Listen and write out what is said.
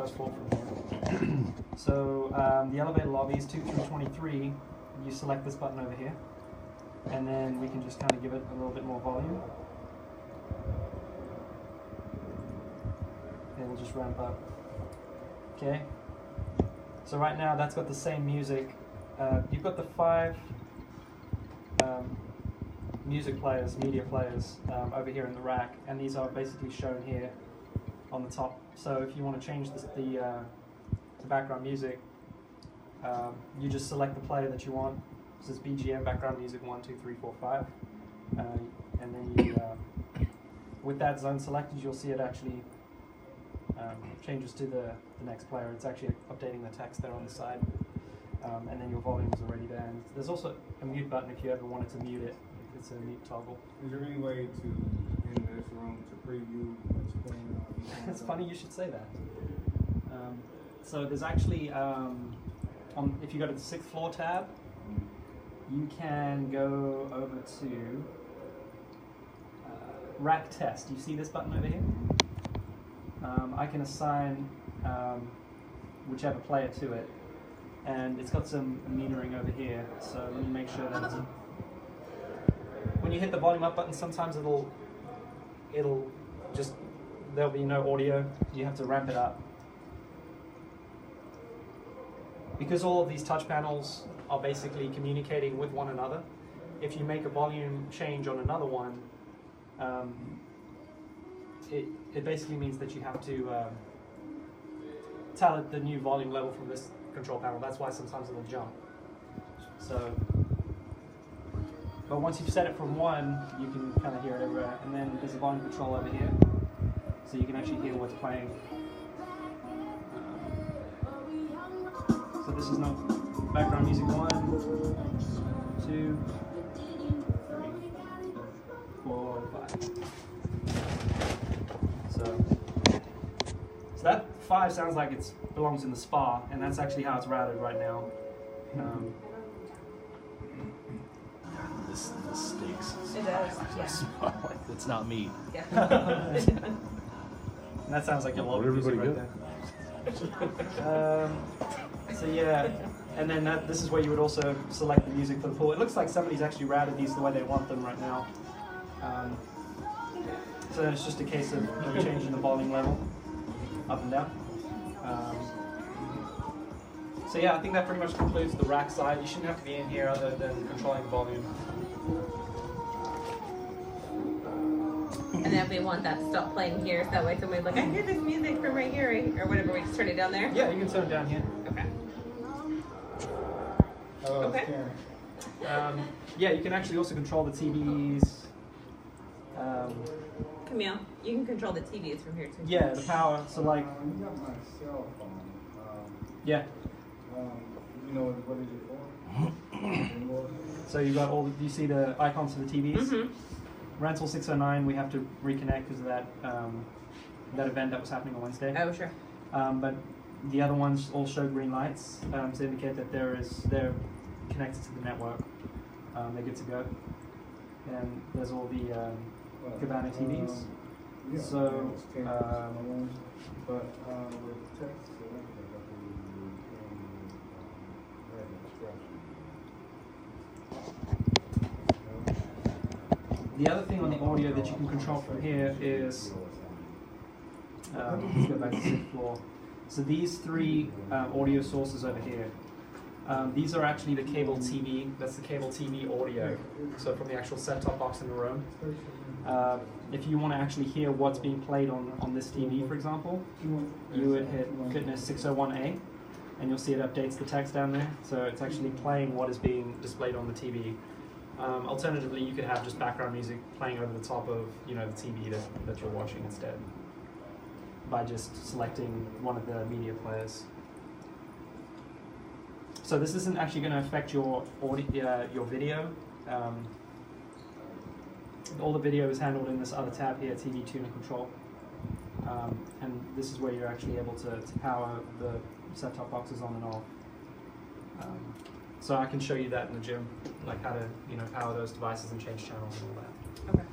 first floor from here. So the elevator lobby is 2 through 23. You select this button over here, and then we can just kind of give it a little bit more volume. It'll just ramp up. Okay. So right now that's got the same music. You've got the 5 music players, media players over here in the rack, and these are basically shown here on the top. So if you want to change the background music, you just select the player that you want. This is BGM background music 1, 2, 3, 4, 5, and then you, with that zone selected, you'll see it actually changes to the next player. It's actually updating the text there on the side, and then your volume is already there. And there's also a mute button if you ever wanted to mute it. It's a mute toggle. Is there any way to, in this room, to preview what's going on? It's funny you should say that. So there's actually, if you go to the 6th floor tab, you can go over to rack test. You see this button over here? I can assign whichever player to it, and it's got some metering over here. So let me make sure that it's when you hit the volume up button, sometimes it'll just, there'll be no audio. You have to ramp it up. Because all of these touch panels are basically communicating with one another, if you make a volume change on another one, it basically means that you have to tell it the new volume level from this control panel. That's why sometimes it'll jump. So, but once you've set it from 1, you can kind of hear it everywhere. And then there's a volume control over here, so you can actually hear what's playing. So this is no background music 1, 2, 3, 4, 5. So that 5 sounds like it belongs in the spa, and that's actually how it's routed right now. This stinks. It does, yeah. It's not meat. Yeah. And that sounds like your local music right there. So yeah, and then this is where you would also select the music for the pool. It looks like somebody's actually routed these the way they want them right now. So it's just a case of changing the volume level up and down. So yeah, I think that pretty much concludes the rack side. You shouldn't have to be in here other than controlling the volume. And then if we want that to stop playing here, so that way somebody's like, I hear this music from right here, right? Or whatever, we just turn it down there? Yeah, you can turn it down here. Okay. Okay. Yeah, you can actually also control the TVs. Camille, you can control the TVs from here too. Yeah, the power. So like, You got my cell phone. yeah. You know what is it for? So you got all. You see the icons for the TVs. Mm-hmm. Rental 609. We have to reconnect because of that that event that was happening on Wednesday. Oh, sure. But the other ones all show green lights to indicate that they're connected to the network. They're good to go. And there's all the Cabana TVs. Yeah, So, but with text the other thing on the audio that you can control from here is, let's go back to the 6th floor. So these 3 audio sources over here, these are actually the cable TV. That's the cable TV audio. So from the actual set-top box in the room. If you want to actually hear what's being played on this TV, for example, you would hit Fitness 601A, and you'll see it updates the text down there. So it's actually playing what is being displayed on the TV. Alternatively, you could have just background music playing over the top of the TV that you're watching instead, by just selecting one of the media players. So this isn't actually going to affect your audio, your video. All the video is handled in this other tab here, TV Tuner Control. And this is where you're actually able to power the set-top boxes on and off. So I can show you that in the gym, like how to power those devices and change channels and all that. Okay.